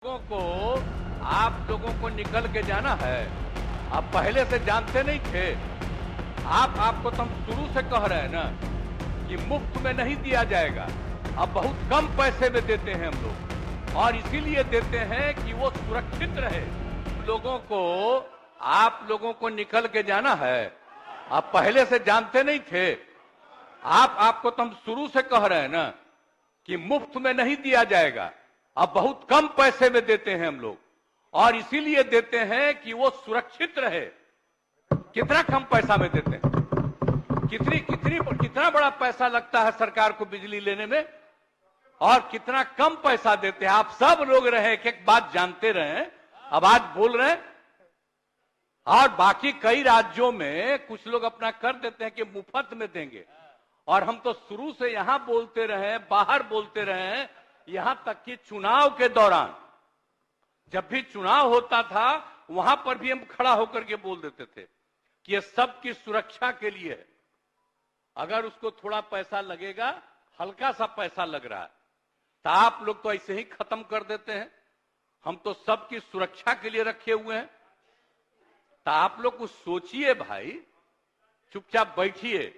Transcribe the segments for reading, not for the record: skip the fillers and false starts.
लोगों को आप लोगों को निकल के जाना है। आप पहले से जानते नहीं थे। आपको तो हम शुरू से कह रहे हैं ना कि मुफ्त में नहीं दिया जाएगा। अब बहुत कम पैसे में देते हैं हम लोग, और इसीलिए देते हैं कि वो सुरक्षित रहे। आप लोगों को निकल के जाना है। आप पहले से जानते नहीं थे। आपको तो हम शुरू से कह रहे हैं ना कि मुफ्त में नहीं दिया जाएगा। अब बहुत कम पैसे में देते हैं हम लोग, और इसीलिए देते हैं कि वो सुरक्षित रहे। कितना कम पैसा में देते हैं? कितना बड़ा पैसा लगता है सरकार को बिजली लेने में, और कितना कम पैसा देते हैं। आप सब लोग रहे एक बात जानते रहे, अब आज बोल रहे हैं। और बाकी कई राज्यों में कुछ लोग अपना कर देते हैं कि मुफ्त में देंगे, और हम तो शुरू से यहां बोलते रहे, बाहर बोलते रहे, यहां तक कि चुनाव के दौरान जब भी चुनाव होता था वहां पर भी हम खड़ा होकर के बोल देते थे कि ये सबकी सुरक्षा के लिए है। अगर उसको थोड़ा पैसा लगेगा, हल्का सा पैसा लग रहा है, तो आप लोग तो ऐसे ही खत्म कर देते हैं। हम तो सबकी सुरक्षा के लिए रखे हुए हैं। तो आप लोग कुछ सोचिए भाई, चुपचाप बैठिए।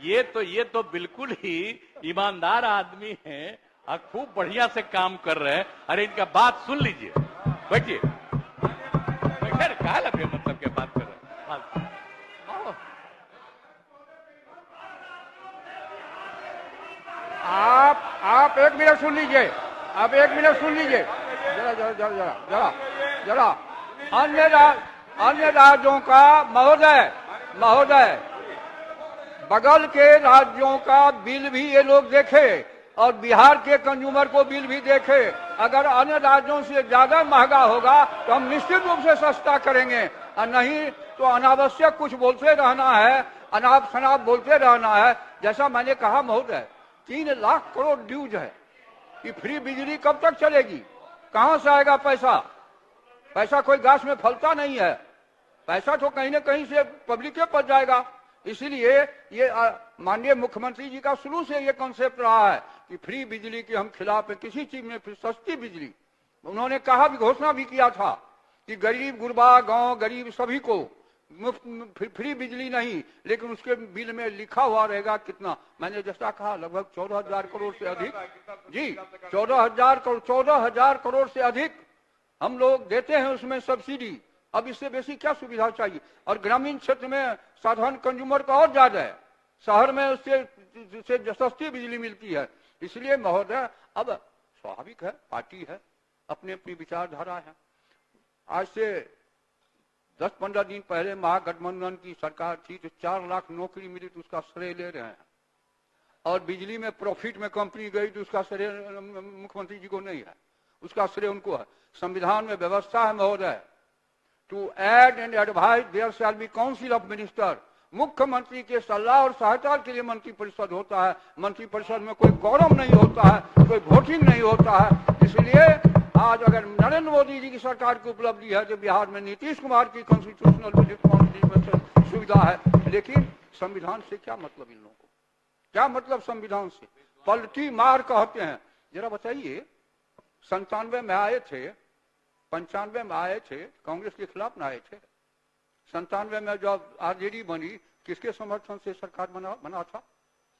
ये तो बिल्कुल ही ईमानदार आदमी हैं और खूब बढ़िया से काम कर रहे हैं। अरे इनका बात सुन लीजिए, बैठिए। खैर काल अभी मतलब क्या बात कर रहे हैं। आप एक मिनट सुन लीजिए। आप एक मिनट सुन लीजिए। जरा जरा जरा जरा जरा जरा अन्य राज्यों का महोदय बगल के राज्यों का बिल भी ये लोग देखे, और बिहार के कंज्यूमर को बिल भी देखे। अगर अन्य राज्यों से ज्यादा महंगा होगा तो हम निश्चित रूप से सस्ता करेंगे, और नहीं तो अनावश्यक कुछ बोलते रहना है, अनाप शनाप बोलते रहना है। जैसा मैंने कहा महोदय, 3 लाख करोड़ ड्यूज है कि फ्री बिजली कब तक चलेगी? कहां से आएगा पैसा? पैसा कोई घास में फलता नहीं है। पैसा तो कहीं न कहीं से पब्लिक के पास जाएगा। इसीलिए ये माननीय मुख्यमंत्री जी का शुरू से ये कॉन्सेप्ट रहा है कि फ्री बिजली के हम खिलाफ है। किसी चीज में सस्ती बिजली, उन्होंने कहा भी, घोषणा भी किया था कि गरीब गुरबा गांव गरीब सभी को मुफ्त फ्री बिजली नहीं, लेकिन उसके बिल में लिखा हुआ रहेगा कितना। मैंने जैसा कहा लगभग 14,000 करोड़ से अधिक, जी 14,000 करोड़ से अधिक हम लोग देते हैं उसमें सब्सिडी। अब इससे बेसी क्या सुविधा चाहिए? और ग्रामीण क्षेत्र में साधारण कंज्यूमर का और ज्यादा है, शहर में उससे सस्ती बिजली मिलती है। इसलिए महोदय, अब स्वाभाविक है, पार्टी है, अपनी अपनी विचारधारा है। आज से 10-15 दिन पहले महागठबंधन की सरकार थी तो 4 लाख नौकरी मिली तो उसका श्रेय ले रहे हैं, और बिजली में प्रॉफिट में कंपनी गई तो उसका श्रेय मुख्यमंत्री जी को नहीं है, उसका श्रेय उनको है। संविधान में व्यवस्था है महोदय, to aid and advise there shall be council of minister. मुख्यमंत्री के सलाह और सहायता के लिए मंत्रिपरिषद होता है। मंत्रिपरिषद में कोई क्वारम नहीं होता है, कोई वोटिंग नहीं होता है। इसलिए आज अगर नरेंद्र मोदी जी की सरकार की उपलब्धि है तो बिहार में नीतीश कुमार की कॉन्स्टिट्यूशनल रिस्पॉन्सिबिलिटी सुविधा है। लेकिन संविधान से क्या मतलब इन लोगों को? क्या मतलब संविधान से? पलटी मार कहते हैं। जरा बताइए, 97 में आए थे, 95 में आए थे, कांग्रेस के खिलाफ ना आए थे। 97 में जब आरजेडी बनी, किसके समर्थन से सरकार बना था?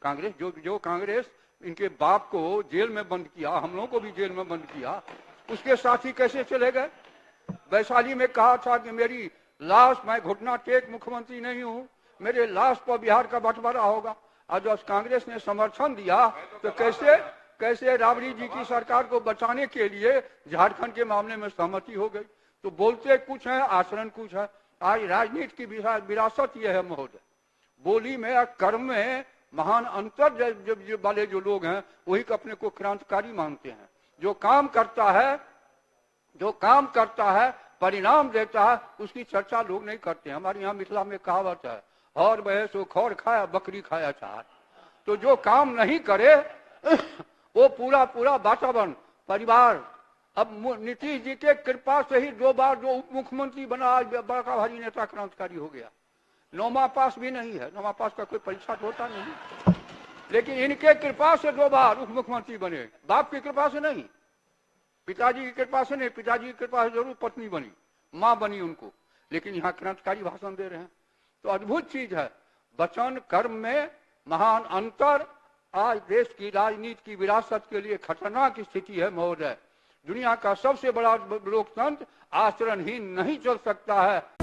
कांग्रेस। जो कांग्रेस इनके बाप को जेल में बंद किया, हम लोगों को भी जेल में बंद किया, उसके साथी कैसे चले गए? वैशाली में कहा था कि मेरी लाश, मैं घुटना टेक मुख्यमंत्री नहीं हूं, मेरे लाश पर बिहार का बंटवारा होगा। और जब कांग्रेस ने समर्थन दिया तो कैसे राबड़ी जी की सरकार को बचाने के लिए झारखंड के मामले में सहमति हो गई। तो बोलते कुछ है, आचरण कुछ है। आज राजनीति की विरासत यह है महोदय, बोली में और कर्म में महान अंतर वाले जो लोग हैं वही अपने को क्रांतिकारी मानते हैं। जो काम करता है परिणाम देता है, उसकी चर्चा लोग नहीं करते। हमारे यहाँ मिथिला में कहावत है, और बहे सो खौर खाया बकरी खाया चार। तो जो काम नहीं करे वो पूरा वातावरण परिवार। अब नीतीश जी के कृपा से ही 2 बार जो उप मुख्यमंत्री बना, आज बड़ा भारी नेता क्रांतिकारी हो गया। 9वां पास भी नहीं है, 9वां पास का कोई परीक्षा तो होता नहीं, लेकिन इनके कृपा से 2 बार उप मुख्यमंत्री बने, बाप की कृपा से नहीं। पिताजी की कृपा से नहीं, पिताजी की कृपा से जरूर पत्नी बनी, मां बनी उनको, लेकिन यहाँ क्रांतिकारी भाषण दे रहे हैं। तो अद्भुत चीज है, वचन कर्म में महान अंतर आज देश की राजनीति की विरासत के लिए खतरनाक स्थिति है महोदय। दुनिया का सबसे बड़ा लोकतंत्र आचरणहीन नहीं चल सकता है।